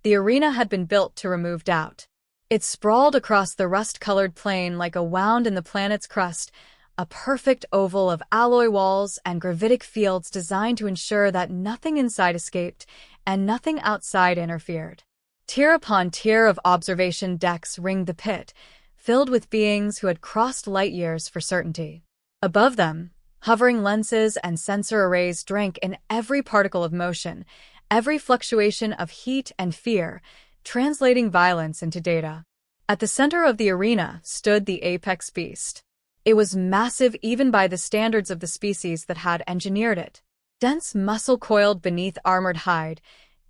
The arena had been built to remove doubt. It sprawled across the rust-colored plain like a wound in the planet's crust, a perfect oval of alloy walls and gravitic fields designed to ensure that nothing inside escaped and nothing outside interfered. Tier upon tier of observation decks ringed the pit, filled with beings who had crossed light years for certainty. Above them, hovering lenses and sensor arrays drank in every particle of motion, every fluctuation of heat and fear, translating violence into data. At the center of the arena stood the apex beast. It was massive even by the standards of the species that had engineered it. Dense muscle coiled beneath armored hide,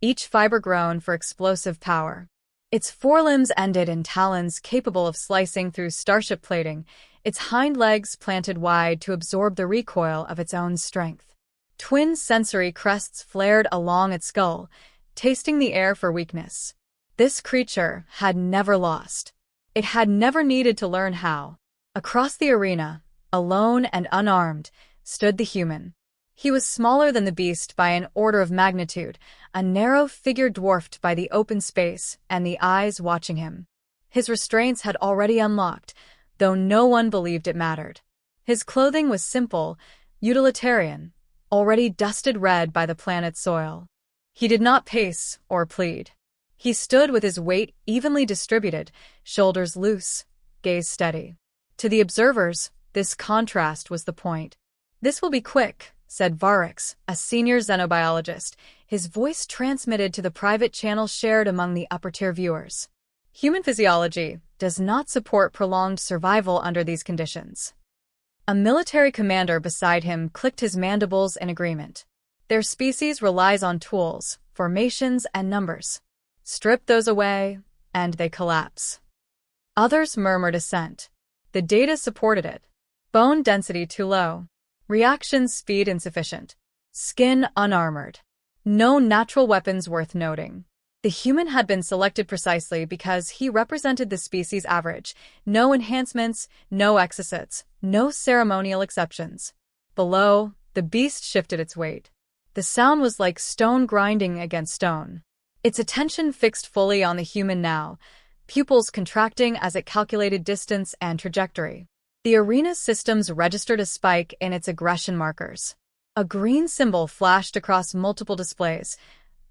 each fiber grown for explosive power. Its forelimbs ended in talons capable of slicing through starship plating, its hind legs planted wide to absorb the recoil of its own strength. Twin sensory crests flared along its skull, tasting the air for weakness. This creature had never lost. It had never needed to learn how. Across the arena, alone and unarmed, stood the human. He was smaller than the beast by an order of magnitude, a narrow figure dwarfed by the open space and the eyes watching him. His restraints had already unlocked, though no one believed it mattered. His clothing was simple, utilitarian, already dusted red by the planet's soil. He did not pace or plead. He stood with his weight evenly distributed, shoulders loose, gaze steady. To the observers, this contrast was the point. "This will be quick," said Varix, a senior xenobiologist, his voice transmitted to the private channel shared among the upper-tier viewers. "Human physiology does not support prolonged survival under these conditions." A military commander beside him clicked his mandibles in agreement. "Their species relies on tools, formations, and numbers. Strip those away, and they collapse." Others murmured assent. The data supported it. Bone density too low. Reaction speed insufficient. Skin unarmored. No natural weapons worth noting. The human had been selected precisely because he represented the species average. No enhancements, no exocets, no ceremonial exceptions. Below, the beast shifted its weight. The sound was like stone grinding against stone. Its attention fixed fully on the human now, pupils contracting as it calculated distance and trajectory. The arena's systems registered a spike in its aggression markers. A green symbol flashed across multiple displays.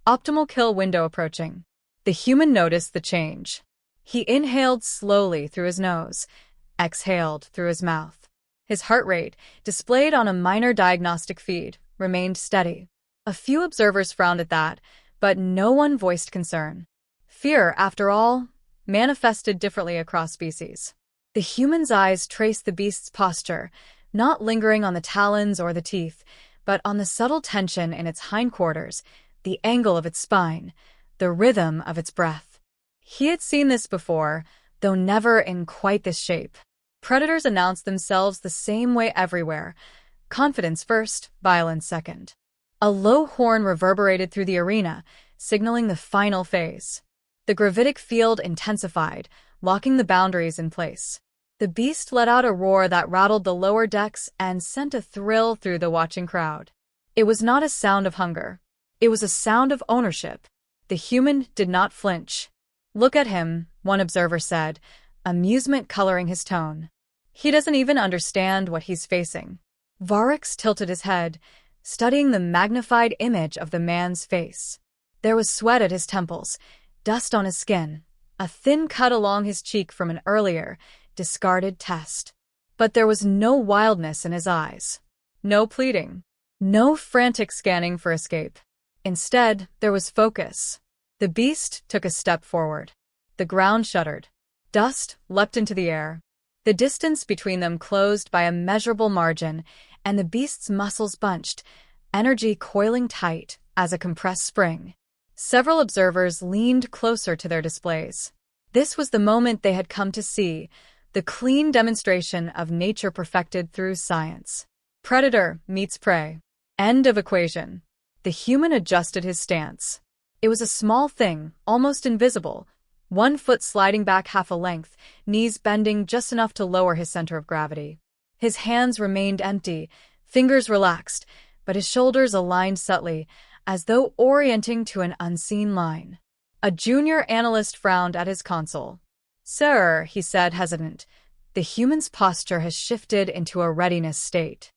Optimal kill window approaching. The human noticed the change. He inhaled slowly through his nose, exhaled through his mouth. His heart rate, displayed on a minor diagnostic feed, remained steady. A few observers frowned at that, but no one voiced concern. Fear, after all, manifested differently across species. The human's eyes traced the beast's posture, not lingering on the talons or the teeth, but on the subtle tension in its hindquarters, the angle of its spine, the rhythm of its breath. He had seen this before, though never in quite this shape. Predators announced themselves the same way everywhere. Confidence first, violence second. A low horn reverberated through the arena, signaling the final phase. The gravitic field intensified, locking the boundaries in place. The beast let out a roar that rattled the lower decks and sent a thrill through the watching crowd. It was not a sound of hunger. It was a sound of ownership. The human did not flinch. "Look at him," one observer said, amusement coloring his tone. "He doesn't even understand what he's facing." Varix tilted his head, studying the magnified image of the man's face. There was sweat at his temples, dust on his skin, a thin cut along his cheek from an earlier, discarded test. But there was no wildness in his eyes. No pleading. No frantic scanning for escape. Instead, there was focus. The beast took a step forward. The ground shuddered. Dust leapt into the air. The distance between them closed by a measurable margin, and the beast's muscles bunched, energy coiling tight as a compressed spring. Several observers leaned closer to their displays. This was the moment they had come to see, the clean demonstration of nature perfected through science. Predator meets prey. End of equation. The human adjusted his stance. It was a small thing, almost invisible, one foot sliding back half a length, knees bending just enough to lower his center of gravity. His hands remained empty, fingers relaxed, but his shoulders aligned subtly, as though orienting to an unseen line. A junior analyst frowned at his console. "Sir," he said, hesitant, "the human's posture has shifted into a readiness state."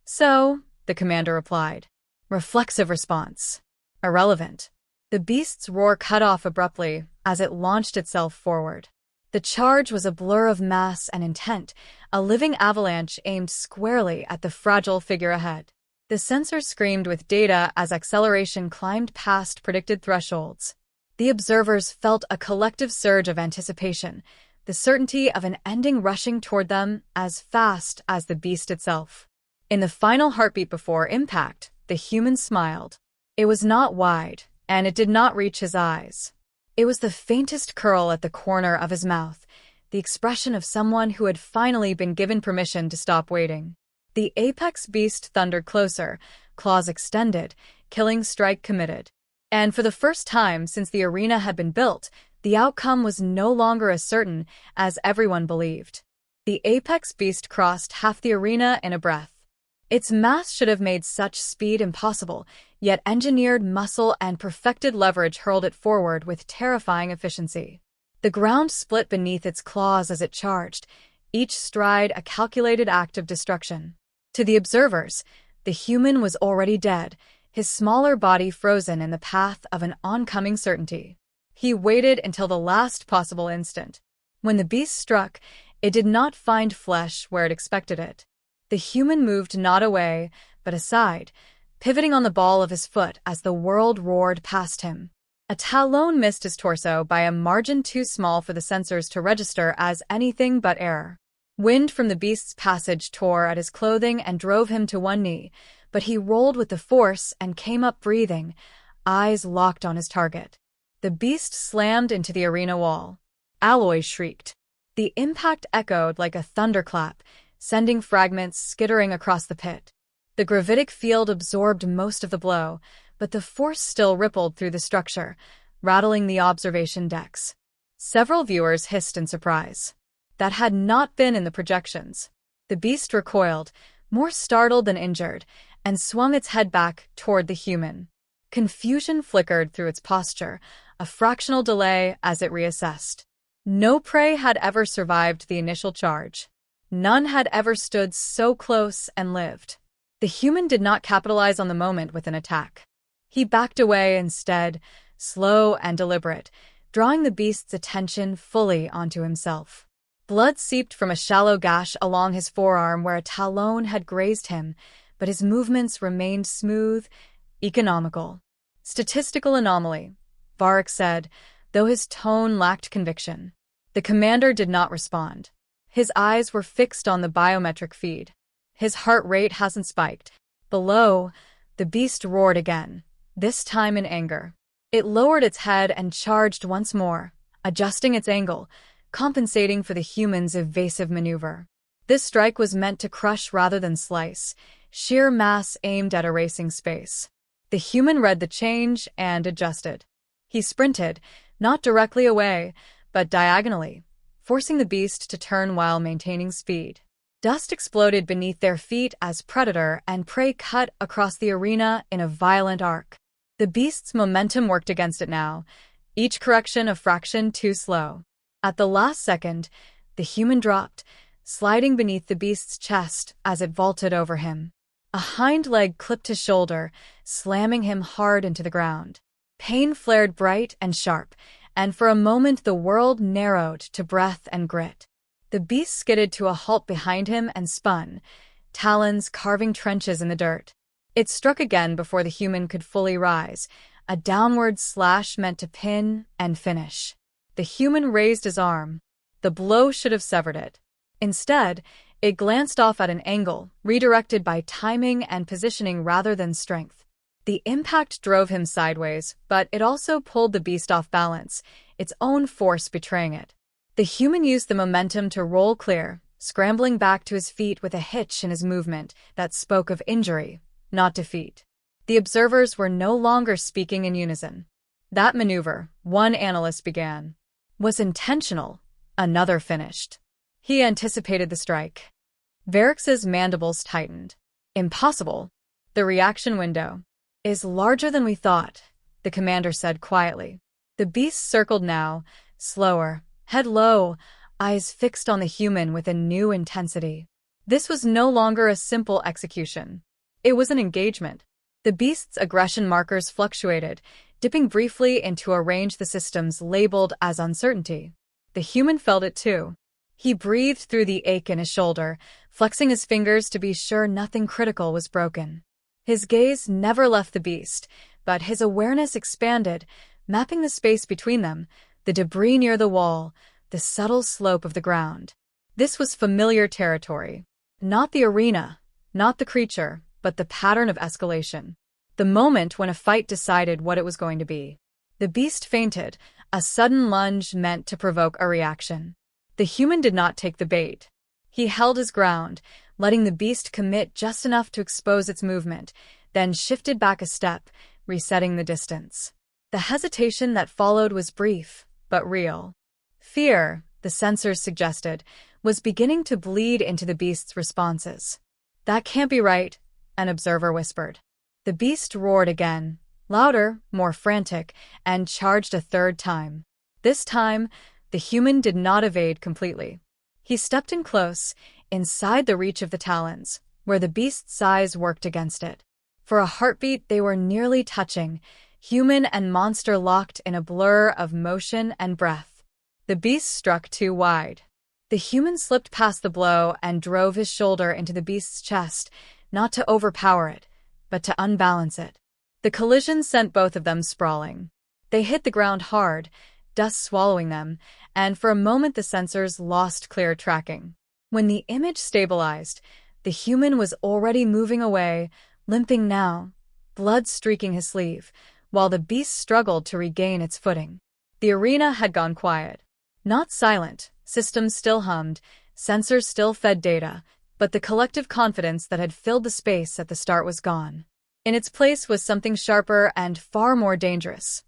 "So," the commander replied. "Reflexive response. Irrelevant." The beast's roar cut off abruptly as it launched itself forward. The charge was a blur of mass and intent, a living avalanche aimed squarely at the fragile figure ahead. The sensor screamed with data as acceleration climbed past predicted thresholds. The observers felt a collective surge of anticipation, the certainty of an ending rushing toward them as fast as the beast itself. In the final heartbeat before impact, the human smiled. It was not wide, and it did not reach his eyes. It was the faintest curl at the corner of his mouth, the expression of someone who had finally been given permission to stop waiting. The apex beast thundered closer, claws extended, killing strike committed. And for the first time since the arena had been built, the outcome was no longer as certain as everyone believed. The apex beast crossed half the arena in a breath. Its mass should have made such speed impossible, yet engineered muscle and perfected leverage hurled it forward with terrifying efficiency. The ground split beneath its claws as it charged, each stride a calculated act of destruction. To the observers, the human was already dead, his smaller body frozen in the path of an oncoming certainty. He waited until the last possible instant. When the beast struck, it did not find flesh where it expected it. The human moved not away, but aside, pivoting on the ball of his foot as the world roared past him. A talon missed his torso by a margin too small for the sensors to register as anything but air. Wind from the beast's passage tore at his clothing and drove him to one knee, but he rolled with the force and came up breathing, eyes locked on his target. The beast slammed into the arena wall. Alloy shrieked. The impact echoed like a thunderclap, sending fragments skittering across the pit. The gravitic field absorbed most of the blow, but the force still rippled through the structure, rattling the observation decks. Several viewers hissed in surprise. That had not been in the projections. The beast recoiled, more startled than injured, and swung its head back toward the human. Confusion flickered through its posture, a fractional delay as it reassessed. No prey had ever survived the initial charge. None had ever stood so close and lived. The human did not capitalize on the moment with an attack. He backed away instead, slow and deliberate, drawing the beast's attention fully onto himself. Blood seeped from a shallow gash along his forearm where a talon had grazed him, but his movements remained smooth, economical. "Statistical anomaly," Varric said, though his tone lacked conviction. The commander did not respond. His eyes were fixed on the biometric feed. His heart rate hasn't spiked. Below, the beast roared again, this time in anger. It lowered its head and charged once more, adjusting its angle, compensating for the human's evasive maneuver. This strike was meant to crush rather than slice, sheer mass aimed at erasing space. The human read the change and adjusted. He sprinted, not directly away, but diagonally, forcing the beast to turn while maintaining speed. Dust exploded beneath their feet as predator and prey cut across the arena in a violent arc. The beast's momentum worked against it now, each correction a fraction too slow. At the last second, the human dropped, sliding beneath the beast's chest as it vaulted over him. A hind leg clipped his shoulder, slamming him hard into the ground. Pain flared bright and sharp, and for a moment the world narrowed to breath and grit. The beast skidded to a halt behind him and spun, talons carving trenches in the dirt. It struck again before the human could fully rise, a downward slash meant to pin and finish. The human raised his arm. The blow should have severed it. Instead, it glanced off at an angle, redirected by timing and positioning rather than strength. The impact drove him sideways, but it also pulled the beast off balance, its own force betraying it. The human used the momentum to roll clear, scrambling back to his feet with a hitch in his movement that spoke of injury, not defeat. The observers were no longer speaking in unison. That maneuver, one analyst began, was intentional, another finished. He anticipated the strike. Varric's mandibles tightened. Impossible. The reaction window is larger than we thought, the commander said quietly. The beast circled now, slower, head low, eyes fixed on the human with a new intensity. This was no longer a simple execution. It was an engagement. The beast's aggression markers fluctuated, dipping briefly into a range the systems labeled as uncertainty. The human felt it too. He breathed through the ache in his shoulder, flexing his fingers to be sure nothing critical was broken. His gaze never left the beast, but his awareness expanded, mapping the space between them, the debris near the wall, the subtle slope of the ground. This was familiar territory. Not the arena, not the creature, but the pattern of escalation. The moment when a fight decided what it was going to be. The beast fainted, a sudden lunge meant to provoke a reaction. The human did not take the bait. He held his ground, letting the beast commit just enough to expose its movement, then shifted back a step, resetting the distance. The hesitation that followed was brief, but real. Fear, the sensors suggested, was beginning to bleed into the beast's responses. "That can't be right," an observer whispered. The beast roared again, louder, more frantic, and charged a third time. This time, the human did not evade completely. He stepped in close, inside the reach of the talons, where the beast's size worked against it. For a heartbeat, they were nearly touching, human and monster locked in a blur of motion and breath. The beast struck too wide. The human slipped past the blow and drove his shoulder into the beast's chest, not to overpower it, but to unbalance it. The collision sent both of them sprawling. They hit the ground hard, dust swallowing them, and for a moment the sensors lost clear tracking. When the image stabilized, the human was already moving away, limping now, blood streaking his sleeve, while the beast struggled to regain its footing. The arena had gone quiet. Not silent, systems still hummed, sensors still fed data, but the collective confidence that had filled the space at the start was gone. In its place was something sharper and far more dangerous: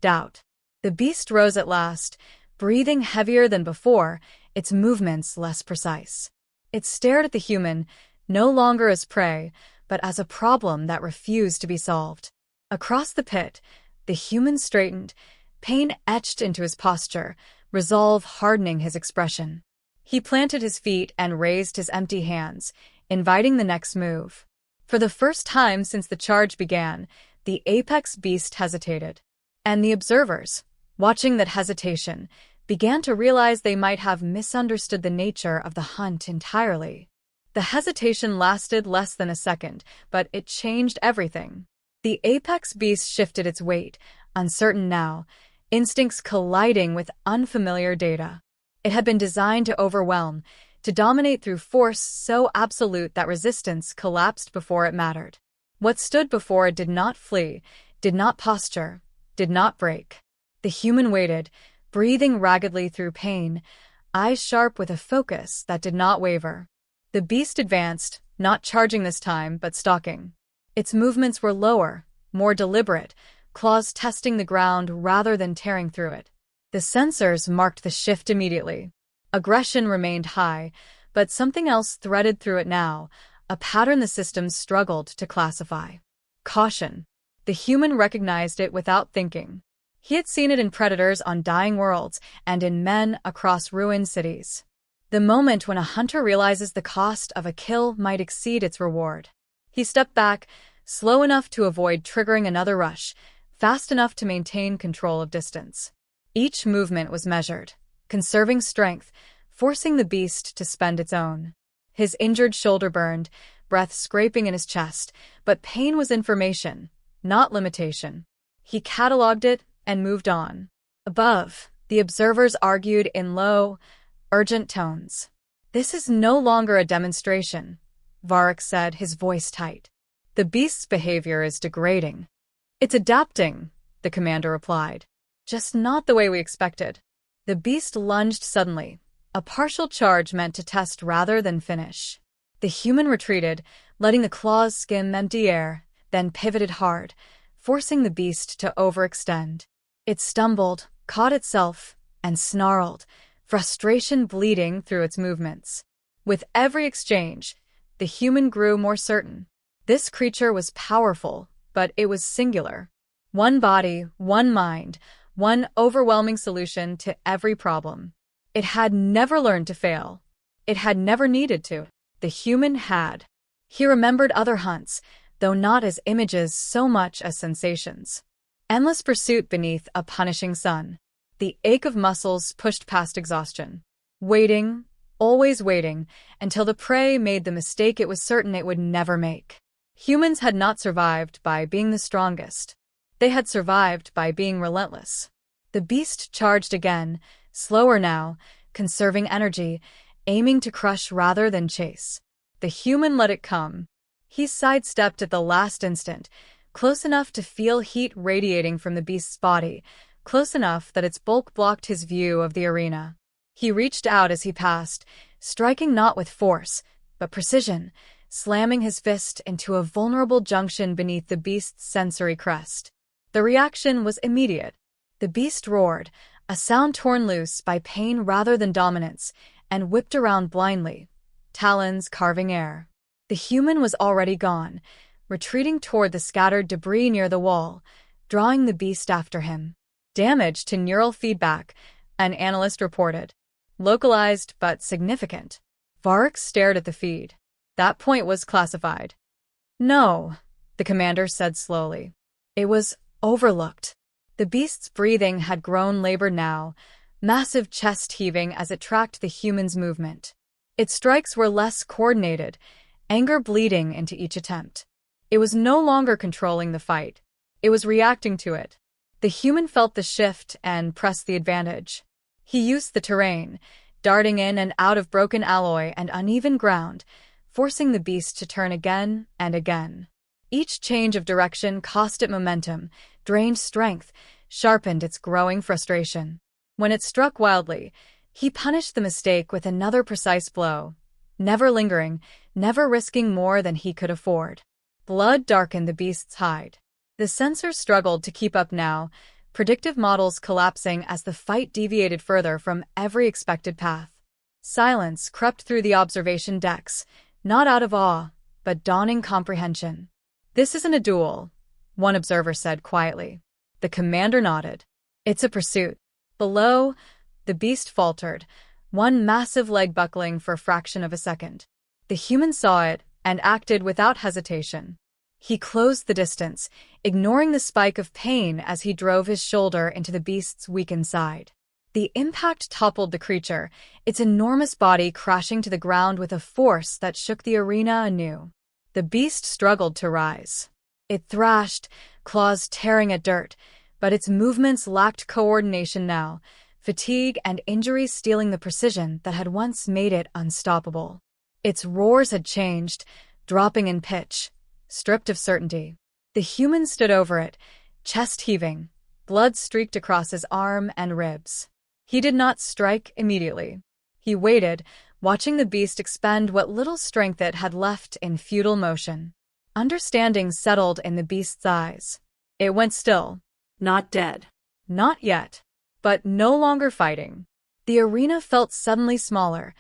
doubt. The beast rose at last, breathing heavier than before, its movements less precise. It stared at the human, no longer as prey, but as a problem that refused to be solved. Across the pit, the human straightened, pain etched into his posture, resolve hardening his expression. He planted his feet and raised his empty hands, inviting the next move. For the first time since the charge began, the apex beast hesitated. And the observers, watching that hesitation, began to realize they might have misunderstood the nature of the hunt entirely. The hesitation lasted less than a second, but it changed everything. The apex beast shifted its weight, uncertain now, instincts colliding with unfamiliar data. It had been designed to overwhelm, to dominate through force so absolute that resistance collapsed before it mattered. What stood before it did not flee, did not posture, did not break. The human waited, breathing raggedly through pain, eyes sharp with a focus that did not waver. The beast advanced, not charging this time, but stalking. Its movements were lower, more deliberate, claws testing the ground rather than tearing through it. The sensors marked the shift immediately. Aggression remained high, but something else threaded through it now, a pattern the systems struggled to classify. Caution. The human recognized it without thinking. He had seen it in predators on dying worlds and in men across ruined cities. The moment when a hunter realizes the cost of a kill might exceed its reward. He stepped back, slow enough to avoid triggering another rush, fast enough to maintain control of distance. Each movement was measured, conserving strength, forcing the beast to spend its own. His injured shoulder burned, breath scraping in his chest, but pain was information, not limitation. He cataloged it and moved on. Above, the observers argued in low, urgent tones. "This is no longer a demonstration," Varric said, his voice tight. "The beast's behavior is degrading." "It's adapting," the commander replied. "Just not the way we expected." The beast lunged suddenly, a partial charge meant to test rather than finish. The human retreated, letting the claws skim empty air, then pivoted hard, forcing the beast to overextend. It stumbled, caught itself, and snarled, frustration bleeding through its movements. With every exchange, the human grew more certain. This creature was powerful, but it was singular. One body, one mind, one overwhelming solution to every problem. It had never learned to fail. It had never needed to. The human had. He remembered other hunts, though not as images so much as sensations. Endless pursuit beneath a punishing sun. The ache of muscles pushed past exhaustion. Waiting, always waiting, until the prey made the mistake it was certain it would never make. Humans had not survived by being the strongest. They had survived by being relentless. The beast charged again, slower now, conserving energy, aiming to crush rather than chase. The human let it come. He sidestepped at the last instant, close enough to feel heat radiating from the beast's body, close enough that its bulk blocked his view of the arena. He reached out as he passed, striking not with force, but precision, slamming his fist into a vulnerable junction beneath the beast's sensory crest. The reaction was immediate. The beast roared, a sound torn loose by pain rather than dominance, and whipped around blindly, talons carving air. The human was already gone, retreating toward the scattered debris near the wall, drawing the beast after him. Damage to neural feedback, an analyst reported. Localized but significant. Varric stared at the feed. That point was classified. No, the commander said slowly. It was overlooked. The beast's breathing had grown labored now, massive chest heaving as it tracked the human's movement. Its strikes were less coordinated, anger bleeding into each attempt. It was no longer controlling the fight. It was reacting to it. The human felt the shift and pressed the advantage. He used the terrain, darting in and out of broken alloy and uneven ground, forcing the beast to turn again and again. Each change of direction cost it momentum, drained strength, sharpened its growing frustration. When it struck wildly, he punished the mistake with another precise blow, never lingering, never risking more than he could afford. Blood darkened the beast's hide. The sensors struggled to keep up now, predictive models collapsing as the fight deviated further from every expected path. Silence crept through the observation decks, not out of awe, but dawning comprehension. "This isn't a duel," one observer said quietly. The commander nodded. "It's a pursuit." Below, the beast faltered, one massive leg buckling for a fraction of a second. The human saw it and acted without hesitation. He closed the distance, ignoring the spike of pain as he drove his shoulder into the beast's weakened side. The impact toppled the creature, its enormous body crashing to the ground with a force that shook the arena anew. The beast struggled to rise. It thrashed, claws tearing at dirt, but its movements lacked coordination now, fatigue and injuries stealing the precision that had once made it unstoppable. Its roars had changed, dropping in pitch, stripped of certainty. The human stood over it, chest heaving, blood streaked across his arm and ribs. He did not strike immediately. He waited, watching the beast expend what little strength it had left in futile motion. Understanding settled in the beast's eyes. It went still. Not dead. Not yet. But no longer fighting. The arena felt suddenly smaller,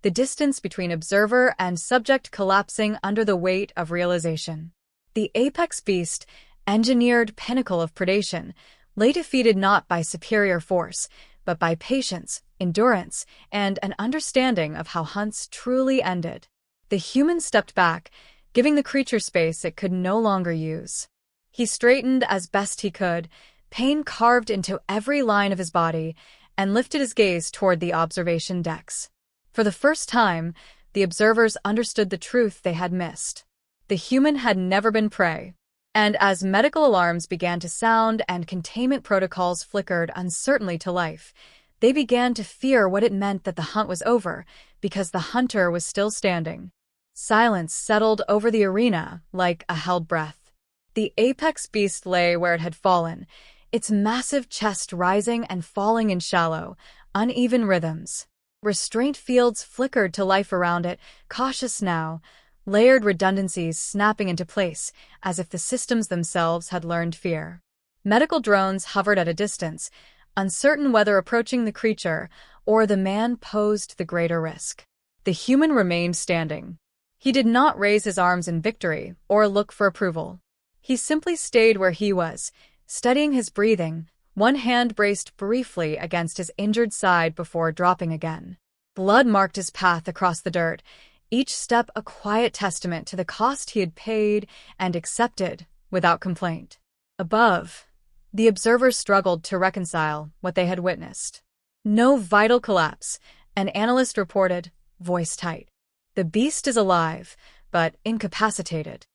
the distance between observer and subject collapsing under the weight of realization. The apex beast, engineered pinnacle of predation, lay defeated not by superior force, but by patience, endurance, and an understanding of how hunts truly ended. The human stepped back, giving the creature space it could no longer use. He straightened as best he could, pain carved into every line of his body, and lifted his gaze toward the observation decks. For the first time, the observers understood the truth they had missed. The human had never been prey. And as medical alarms began to sound and containment protocols flickered uncertainly to life, they began to fear what it meant that the hunt was over, because the hunter was still standing. Silence settled over the arena like a held breath. The apex beast lay where it had fallen, its massive chest rising and falling in shallow, uneven rhythms. Restraint fields flickered to life around it, cautious now, layered redundancies snapping into place as if the systems themselves had learned fear. Medical drones hovered at a distance, uncertain whether approaching the creature or the man posed the greater risk. The human remained standing. He did not raise his arms in victory or look for approval. He simply stayed where he was, studying his breathing, One hand braced briefly against his injured side before dropping again. Blood marked his path across the dirt, each step a quiet testament to the cost he had paid and accepted without complaint. Above, the observers struggled to reconcile what they had witnessed. No vital collapse, an analyst reported, voice tight. The beast is alive, but incapacitated.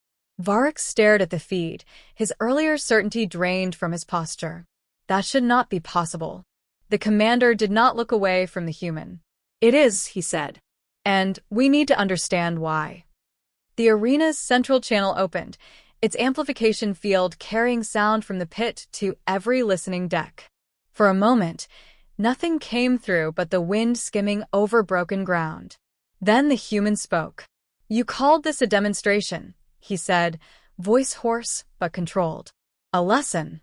Varric stared at the feed, his earlier certainty drained from his posture. That should not be possible. The commander did not look away from the human. It is, he said. And we need to understand why. The arena's central channel opened, its amplification field carrying sound from the pit to every listening deck. For a moment, nothing came through but the wind skimming over broken ground. Then the human spoke. You called this a demonstration, he said, voice hoarse but controlled. A lesson.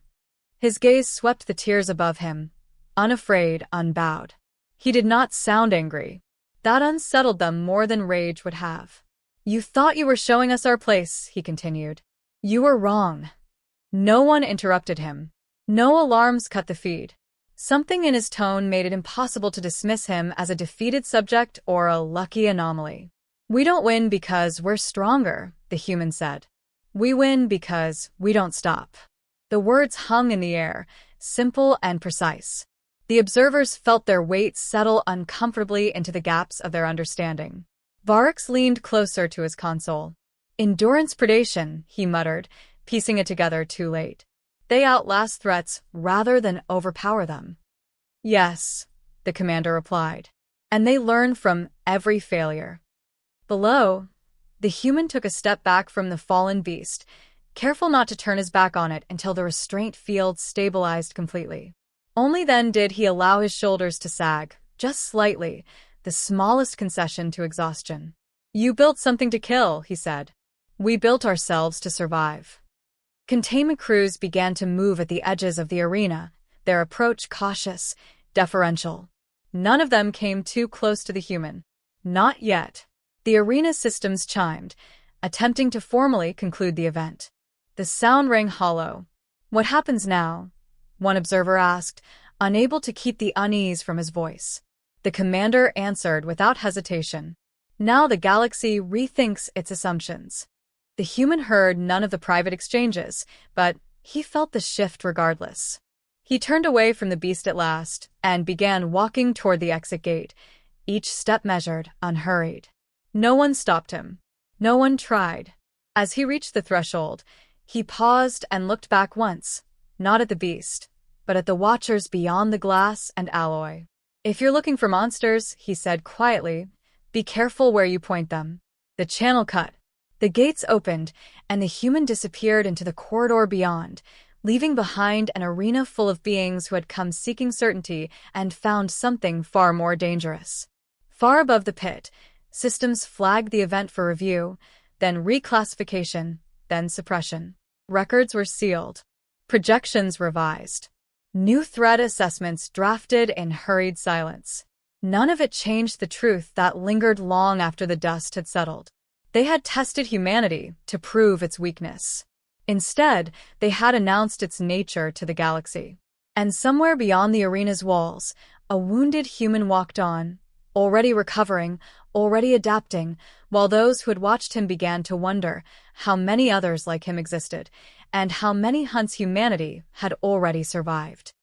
His gaze swept the tiers above him, unafraid, unbowed. He did not sound angry. That unsettled them more than rage would have. You thought you were showing us our place, he continued. You were wrong. No one interrupted him. No alarms cut the feed. Something in his tone made it impossible to dismiss him as a defeated subject or a lucky anomaly. We don't win because we're stronger, the human said. We win because we don't stop. The words hung in the air, simple and precise. The observers felt their weight settle uncomfortably into the gaps of their understanding. Varric leaned closer to his console. Endurance predation, he muttered, piecing it together too late. They outlast threats rather than overpower them. Yes, the commander replied. And they learn from every failure. Below, the human took a step back from the fallen beast, careful not to turn his back on it until the restraint field stabilized completely. Only then did he allow his shoulders to sag, just slightly, the smallest concession to exhaustion. You built something to kill, he said. We built ourselves to survive. Containment crews began to move at the edges of the arena, their approach cautious, deferential. None of them came too close to the human. Not yet. The arena systems chimed, attempting to formally conclude the event. The sound rang hollow. What happens now? One observer asked, unable to keep the unease from his voice. The commander answered without hesitation. Now the galaxy rethinks its assumptions. The human heard none of the private exchanges, but he felt the shift regardless. He turned away from the beast at last and began walking toward the exit gate, each step measured, unhurried. No one stopped him. No one tried. As he reached the threshold, he paused and looked back once, not at the beast, but at the watchers beyond the glass and alloy. If you're looking for monsters, he said quietly, be careful where you point them. The channel cut. The gates opened, and the human disappeared into the corridor beyond, leaving behind an arena full of beings who had come seeking certainty and found something far more dangerous. Far above the pit, systems flagged the event for review, then reclassification, then suppression. Records were sealed. Projections revised. New threat assessments drafted in hurried silence. None of it changed the truth that lingered long after the dust had settled. They had tested humanity to prove its weakness. Instead, they had announced its nature to the galaxy. And somewhere beyond the arena's walls, a wounded human walked on, already recovering, already adapting, while those who had watched him began to wonder how many others like him existed, and how many hunts humanity had already survived.